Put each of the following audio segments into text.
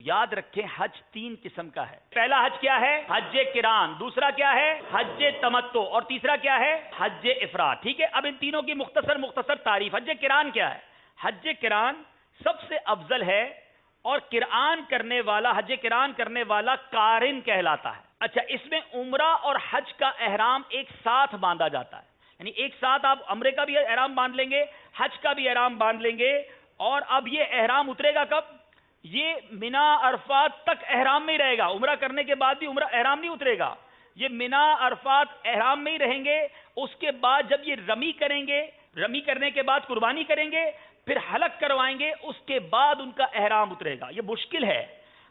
یاد رکھیں حج 3 قسم کا ہے. پہلا حج کیا ہے؟ حج قران. دوسرا کیا ہے؟ حج تمتع. اور تیسرا کیا ہے؟ حج افراد. ٹھیک ہے. اب ان تینوں کی مختصر تعریف. حج قران کیا ہے؟ حج قران سب سے افضل ہے اور قرآن کرنے والا، حج قران کرنے والا قارن کہلاتا ہے. اچھا، اس میں عمرہ اور حج کا احرام ایک ساتھ باندھا جاتا ہے. یعنی ایک ساتھ آپ عمرے کا بھی احرام باندھ لیں گے، حج کا بھی احرام باندھ لیں گے. اور اب یہ احرام اترے گا کب؟ یہ منا عرفات تک احرام میں ہی رہے گا. عمرہ کرنے کے بعد بھی عمرہ احرام نہیں اترے گا. یہ منا عرفات احرام میں ہی رہیں گے. اس کے بعد جب یہ رمی کریں گے، رمی کرنے کے بعد قربانی کریں گے، پھر حلق کروائیں گے، اس کے بعد ان کا احرام اترے گا. یہ مشکل ہے.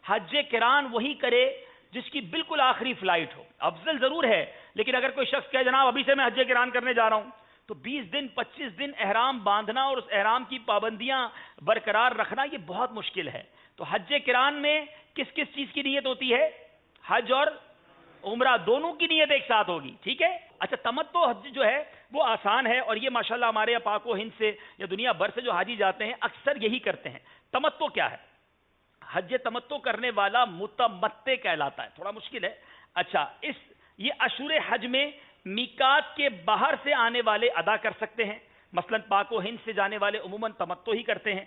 حج قران وہی کرے جس کی بالکل آخری فلائٹ ہو. افضل ضرور ہے، لیکن اگر کوئی شخص کہے جناب ابھی سے میں حج قران کرنے جا رہا ہوں، تو 20 دن 25 دن احرام باندھنا اور اس احرام کی پابندیاں برقرار رکھنا یہ بہت مشکل ہے. تو حج قران میں کس کس چیز کی نیت ہوتی ہے؟ حج اور عمرہ دونوں کی نیت ایک ساتھ ہوگی. ٹھیک ہے. اچھا، تمتع حج جو ہے وہ آسان ہے، اور یہ ماشاءاللہ ہمارے یہاں پاک و ہند سے یا دنیا بھر سے جو حاجی جاتے ہیں اکثر یہی کرتے ہیں. تمتع کیا ہے؟ حج تمتع کرنے والا متمتع کہلاتا ہے. تھوڑا مشکل ہے. اچھا، یہ اشہر حج میں میقات کے باہر سے آنے والے ادا کر سکتے ہیں. مثلا پاک و ہند سے جانے والے عموماً تمتع ہی کرتے ہیں.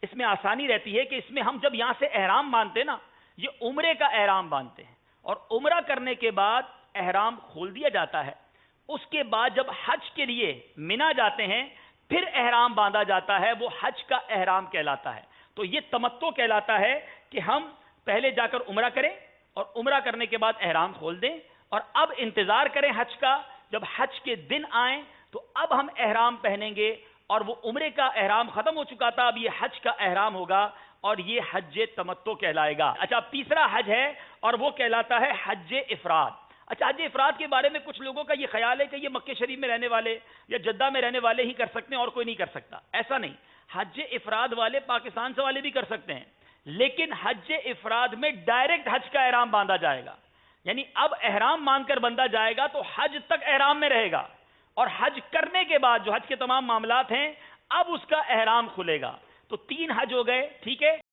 اس میں آسانی رہتی ہے کہ اس میں ہم جب یہاں سے احرام باندھتے ہیں نا، یہ عمرے کا احرام باندھتے ہیں، اور عمرہ کرنے کے بعد احرام کھول دیا جاتا ہے. اس کے بعد جب حج کے لیے منا جاتے ہیں پھر احرام باندھا جاتا ہے، وہ حج کا احرام کہلاتا ہے. تو یہ تمتع کہلاتا ہے کہ ہم پہلے جا کر عمرہ کریں اور عمرہ کرنے کے بعد احرام کھول دیں، اور اب انتظار کریں حج کا. جب حج کے دن آئیں تو اب ہم احرام پہنیں گے، اور وہ عمرے کا احرام ختم ہو چکا تھا، اب یہ حج کا احرام ہوگا، اور یہ حج تمتع کہلائے گا. اچھا، تیسرا حج ہے اور وہ کہلاتا ہے حج افراد. اچھا، حج افراد کے بارے میں کچھ لوگوں کا یہ خیال ہے کہ یہ مکہ شریف میں رہنے والے یا جدہ میں رہنے والے ہی کر سکتے ہیں اور کوئی نہیں کر سکتا. ایسا نہیں. حج افراد والے پاکستان سے والے بھی کر سکتے ہیں، لیکن حج افراد میں ڈائریکٹ حج کا احرام باندھا جائے گا. یعنی اب احرام باندھ کر بندہ جائے گا تو حج تک احرام میں رہے گا، اور حج کرنے کے بعد جو حج کے تمام معاملات ہیں اب اس کا احرام کھلے گا. تو 3 حج ہو گئے. ٹھیک ہے.